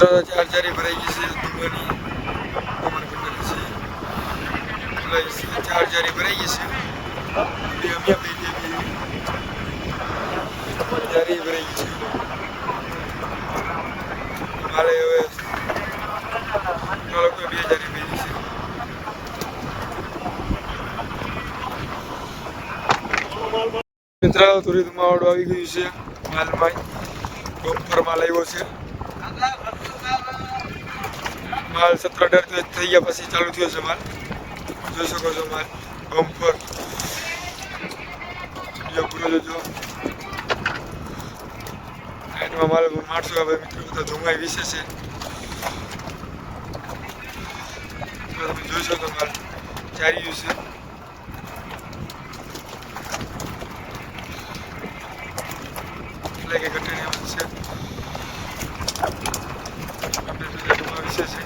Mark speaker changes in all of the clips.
Speaker 1: મિત્રો ચાર્જરી ભરાઈ ગઈ છે દુબઈની ચાર્જરી ભરાઈ ગઈ છે ચાર્જરી ભરાઈ ગઈ છે મારે હવે લોકો 2000 ભરી છે મિત્રો તુરિત માવડું આવી ગયું છે માલમાં ડોમ્પર માલ આવ્યો છે માલ 17 થઈ ગયા પછી ચાલુ થયો છે માલ જોઈ શકો છો માલ ડોમ્પર વિડીયો પૂરો જોજો એમાં માલ માણસો હવે મિત્રો બધા ધુમાઈ વિશે છે તમે જોઈ શકો માલ ચારી ગયું છે કે ઘટના છે આપણે બીજા ધુમા વિશે છે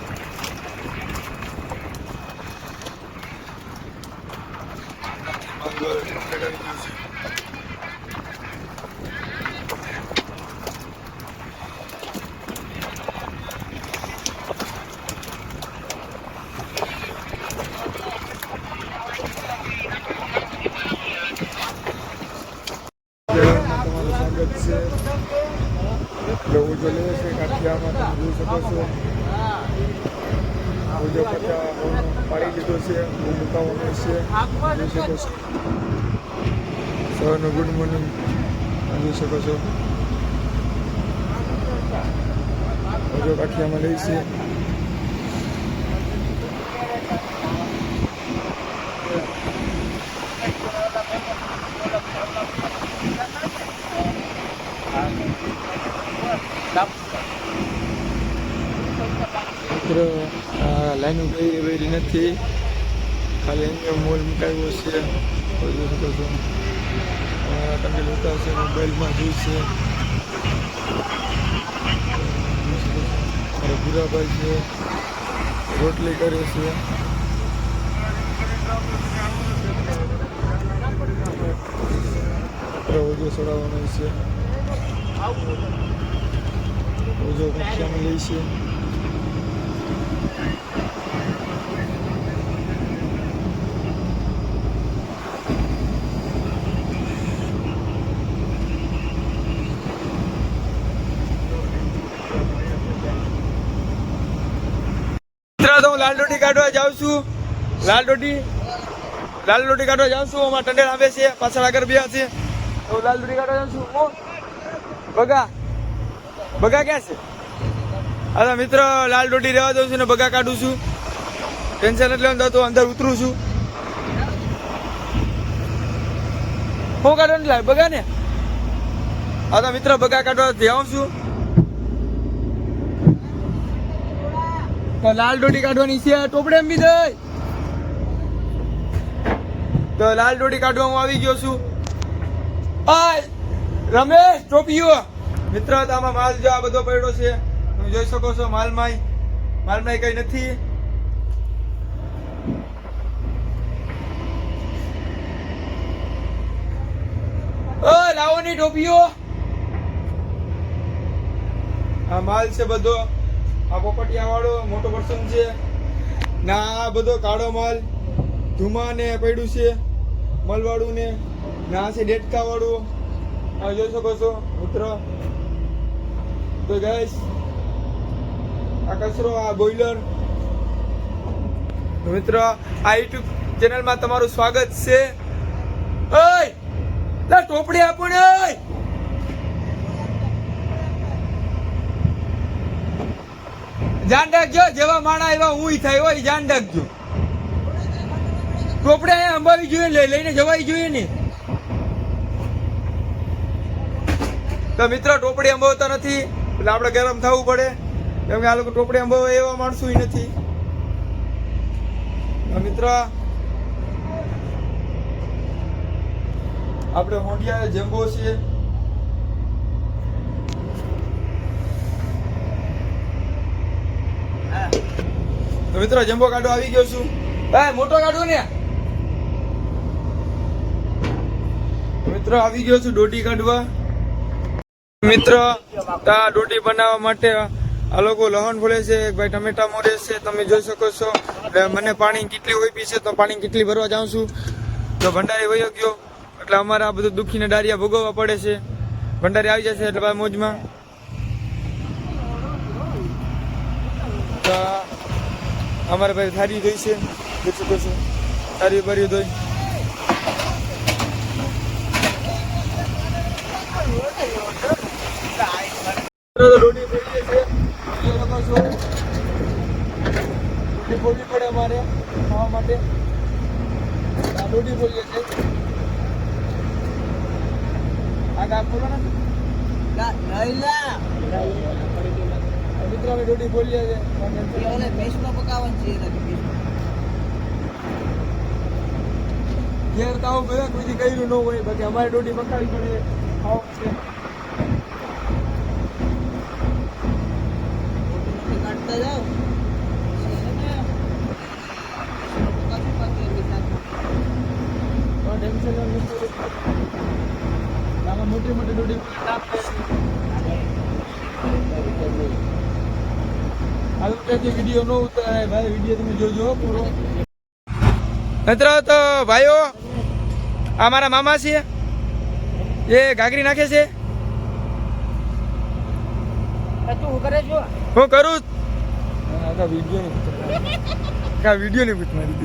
Speaker 1: ઉજો લે છે કાઠિયામાં તમે જોઈ શકો છો ઉજો પાડી દીધો છે મુકાવાનો છે જોઈ શકો છો સવારનો ગુડ મોર્નિંગ જોઈ શકો છો ઉજો કાઠિયામાં લઈ છે મિત્રો લાઈન કઈ વેરી નથી ખાલી અહીંયા મોલ મુકાવ્યો છે જોઈ શકો છો તમે જોતા હશે મોબાઈલમાં જોઈશે ભૂરાભાઈ છે રોટલી કરે છે ઓજો ચડાવવાનો છે ઓજો કક્ષામાં લઈ છે તો હું લાલ રોટી કાઢવા જાઉં છું લાલ રોટી કાઢવા જાઉં છું અમારા ટંડેલ આવે છે પાછળ આગળ બે છે તો લાલ રોટી કાઢવા જાઉં છું હું બગા ક્યાં છે હા મિત્ર લાલ રોટી રહેવા દઉં છું ને બગા કાઢું છું ટેન્શન એટલે તો અંદર ઉતરું છું હું કાઢવાનું લાવ બગા ને હા તો મિત્ર બગા કાઢવા જાઉં છું લાલ રોટી કાઢવાની છે ટોપડે એમ બી દઈ તો લાલ રોટી કાઢવા હું આવી ગયો છું રમેશ ટોપીઓ મિત્ર આમાં માલ જો આ બધો પડ્યો છે તમે જોઈ શકો છો માલમાં કઈ નથી લાવો ની ટોપીઓ આ માલ છે બધો આ પોપટિયા વાળો મોટો પર્સન છે ના આ બધો કાળો માલ ધુમા ને પડ્યું છે મલવાળું ને ના છે ડેટકા વાળું આ જોઈ શકો છો મિત્ર તો ગાઈસ આ કચરો આ બોઈલર મિત્ર આ યુટ્યુબ ચેનલમાં તમારું સ્વાગત છે ઓય લા ટોપડી આપો ને ઓય જાન રાખજો જેવા માણા એવા હું થાય હોય જાન રાખજો ટોપડે અહીંયા અંબાવી જોઈએ લઈને જવાઈ જોઈએ ને તો મિત્ર ટોપડી અંબાવતા નથી એટલે આપણે ગરમ થવું પડે કેમ કે આ લોકો ટોપડી અંબાવે એવા માણસો નથી મિત્ર આપણે હોંડિયા જેમ્બો છીએ તો મિત્રો જમ્બો કાઢો આવી ગયો છું મોટો કાઢો ને મિત્ર આવી ગયો છું દોઢી કાઢવા મિત્ર આ દોઢી બનાવવા માટે આ લોકો લહણ ફોલે છે, એક ભાઈ ટમેટા મોરે છે, તમે જોઈ શકો છો. મને પાણી કેટલી હોય પી છે તો પાણી કેટલી ભરવા જાઉં છું. તો ભંડારી વયો ગયો એટલે અમારે આ બધું દુઃખીને દારિયા ભોગવવા પડે છે. ભંડારી આવી જશે એટલે ભાઈ મોજમાં. તો અમારે ભાઈ થારી ધોઈ છે, જોઈ શકો છો. થારી ભરી ધોઈ રોટી ફોડીએ છે. રોટી ફોડવી પડે અમારે ખાવા માટે. રોટી ફોડીએ છે. આ કામ ખોલો ને મિત્રો, અમે રોટી ફોડીએ છે. ઘેર તો આવું બધા કોઈ કર્યું ન હોય, બાકી અમારે રોટી પકાવી પડે ખાવા માટે. મોટી મોટી રોટી વિડીયો ન ઉતારાય ભાઈ, વિડીયો તમે જોજો પૂરો. મિત્રો તો ભાઈઓ, આ મારા મામા છે, એ ઘાઘરી નાખે છે. હું કરું વિડીયો ની પૂછ મારી.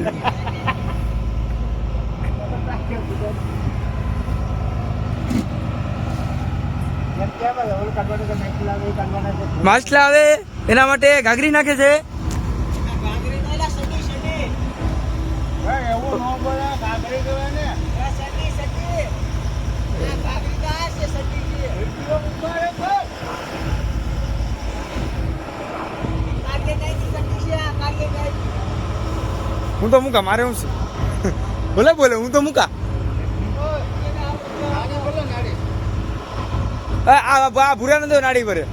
Speaker 1: માછલા આવે એના માટે ઘાઘરી નાખે છે. હું તો મૂકા, મારે હું બોલે બોલે હું તો મૂકા. આ ભૂરા ને દો નાડી ભરે.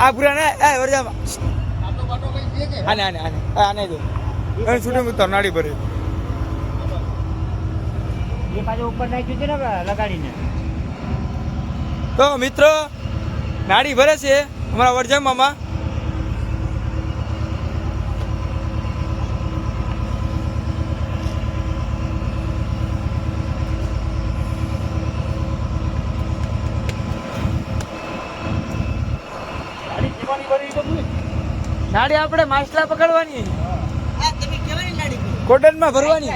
Speaker 1: આ ભૂરા ને આને આને આને આને દો શૂટિંગ ઉતાર નાડી ભરે. તો મિત્રો નાડી ભરે છે અમારા વરજામ મામા. નાડી આપણે માછલા પકડવાની, કોટન માં ભરવાની,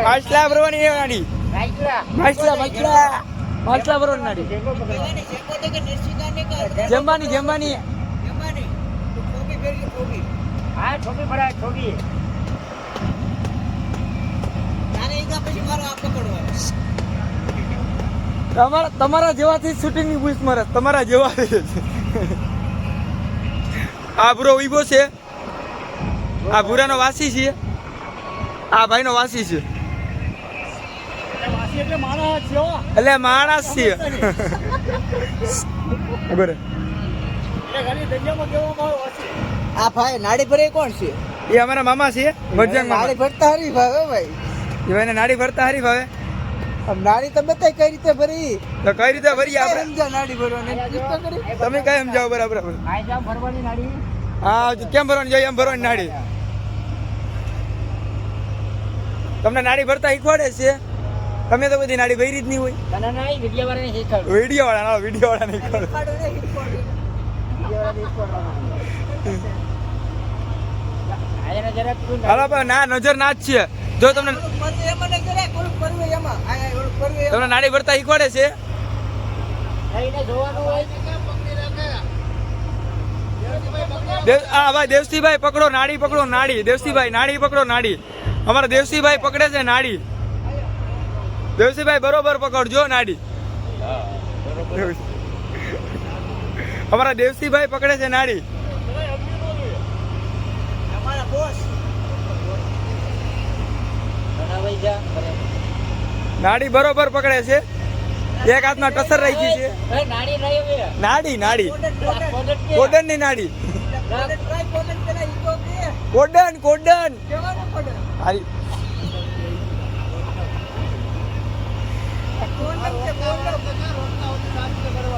Speaker 1: માછલા ભરવાની. નાડી માછલા ભરવાની નાડી. જમવાની જમવાની તમારા જેવાથી શૂટિંગ ની પૂછ મારે, તમારા જેવા. આ ભૂરો ઉભો છે, આ ભૂરાનો વાસી છે, આ ભાઈનો વાસી છે. એટલે માણસ છે.
Speaker 2: આ ભાઈ નાડી ભરે કોણ છે?
Speaker 1: એ અમારા મામા છે.
Speaker 2: નાડી ભરતા હરી ભાવે ભાઈ.
Speaker 1: એ ભાઈને નાડી ભરતા હરી ભાવે.
Speaker 2: નાડી તમે કઈ રીતે ભરી?
Speaker 1: તો કઈ રીતે ભરી આપણે
Speaker 2: સમજા નાડી ભરવાની.
Speaker 1: તમે કઈ સમજાવો બરાબર.
Speaker 2: ભરવાની નાડી
Speaker 1: હા, કેમ ભરવાની જાય એમ ભરવાની નાડી. તમને નાડી ભરતા શીખવાડે છે? તમે તો બધી નાડી ભરી જ નહીં હોય. વિડીયો વાળા નહીં ખબર. ના નજર ના જ છે. જો તમને નાડી ભરતા શીખવાડે છે. હા ભાઈ, દેવસીભાઈ પકડો નાડી, પકડો નાડી. દેવસીભાઈ નાડી પકડો નાડી. અમારા દેવસીભાઈ પકડે છે નાડી. દેવસીભાઈ બરોબર પકડજો નાડી. અમારા દેવસીભાઈ પકડે છે નાડી. નાડી બરોબર પકડે છે. એક હાથમાં ટસર રાખી છે. નાડી નાડી કોડન ની નાડી. કોડન કોડન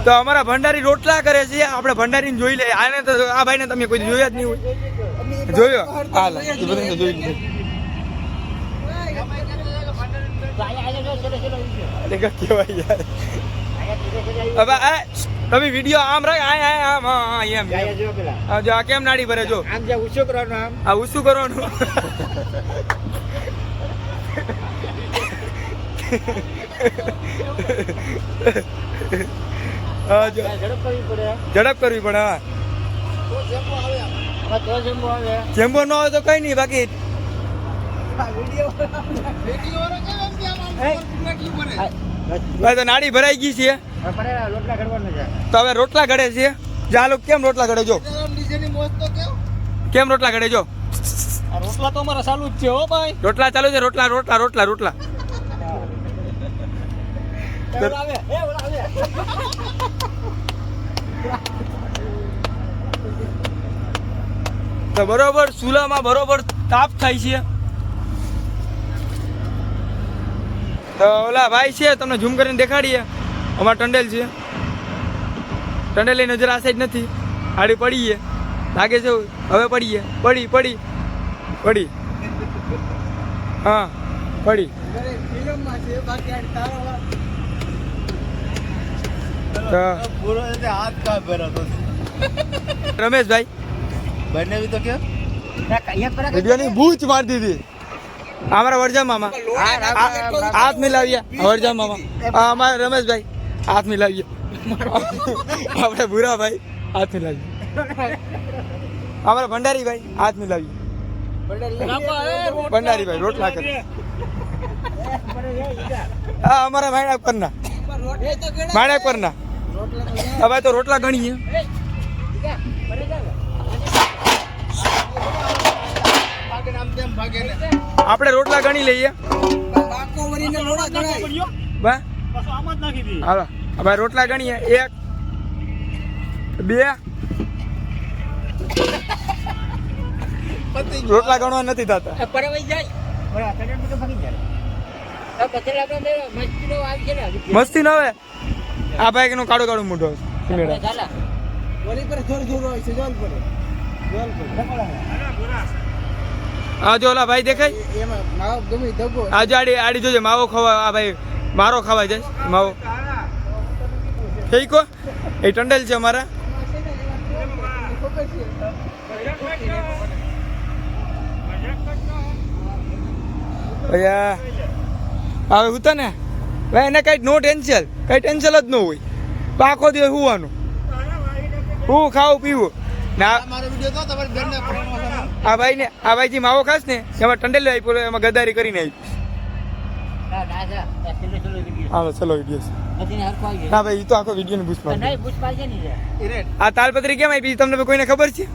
Speaker 1: તો અમારા ભંડારી રોટલા કરે છે આપણે ભંડારીને જોઈ લે આને તો આ ભાઈને તમે કોઈ જોયા જ નહીં હોય જોયો હાલ એ બધાને તો જોઈ લીધું અરે કેવાય યાર હવે આ તમે વિડિયો આમ રાખ આમ હા એમ જો આ કેમ નાડી ભરે જો
Speaker 2: આમ જે ઉછો કરવાનો આમ
Speaker 1: આ ઉસું કરવાનું હા જો
Speaker 2: ઝડપ કરવી પડે
Speaker 1: ઝડપ કરવી પડે હા
Speaker 2: તો જેમ્બો આવે
Speaker 1: જેમ્બો ન હોય તો કઈ નહીં બાકી ભાઈ તો નાડી ભરાઈ ગઈ છે
Speaker 2: લોટલા ઘડવાના છે
Speaker 1: તો હવે રોટલા ઘડે છે ચાલો કેમ રોટલા ઘડે જો કેમ રોટલા ઘડે જો
Speaker 2: આ રોટલા તો અમારા ચાલુ જ છે હો ભાઈ
Speaker 1: રોટલા ચાલુ છે રોટલા રોટલા રોટલા રોટલા
Speaker 2: આવે
Speaker 1: તો બરોબર ચૂલામાં બરોબર તાપ થાય છે તો ઓલા ભાઈ છે તમને ઝૂમ કરીને દેખાડીએ અમારા ટંડેલ છે ટંડેલની નજર આ સાઈડ નથી આડી પડીએ લાગે છે હવે પડીએ પડી પડી પડી હા પડી
Speaker 2: હાથ કા ભરો તો
Speaker 1: રમેશભાઈ
Speaker 2: બને બી તો કે
Speaker 1: વિડીયોની બૂચ મારી દીધી અમારા વરજા મામા હાથ મિલાવ્યા વરજા મામા અમારા રમેશભાઈ હાથ મિલાવ્યા આપણે ભૂરા ભાઈ હાથ મિલાવ્યા અમારા ભંડારી ભાઈ હાથ મિલાવ્યા ભંડારી ભાઈ રોટલા કરે હા અમારા માણેક પરના માણેક પરના હવે તો રોટલા ગણીએ આપણે રોટલા ગણી લઈએ હાલો હવે રોટલા ગણીએ 1 2 રોટલા ગણવા નથી થતા મસ્તી ન હવે આ ભાઈ નો કાળો કાળો મોઢો હા જો ઓલા ભાઈ દેખાય આ જો આડી આડી જોજે માવો ખાવા આ ભાઈ મારો ખાવા જાય માવો ઠીક એ ટંડેલ છે અમારા ભૈયા હવે હું તને ભાઈ એને કઈ નો ટેન્શન કઈ ટેન્શન જ ન હોય આખો દિવસ હોવાનું હું ખાવું પીવું ના આ ભાઈ જે માવો ખાસ ને એમાં ટંડેલ આપ્યો એમાં ગદ્દારી કરીને આવી હા ચલો વિડીયો ના ભાઈ એ તો આખો વિડીયો ને બૂસ્ટ આ તાલપત્રી કેમ આપી તમને કોઈને ખબર છે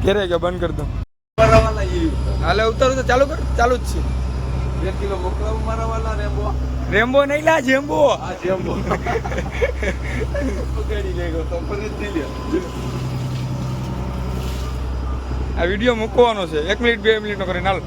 Speaker 1: ક્યારે બંધ કરી દો હાલે ઉતારું તો ચાલુ કર ચાલુ જ છે
Speaker 2: 1 કિલો મોકલાવું મારા વાલા રેમ્બો
Speaker 1: રેમ્બો નહીં લા જેમ્બો
Speaker 2: આ જેમ્બો પકડી લેગો તો ફરી લે
Speaker 1: આ વિડીયો મૂકવાનો છે 1 મિનિટ 2 મિનિટ નો કરીને હાલ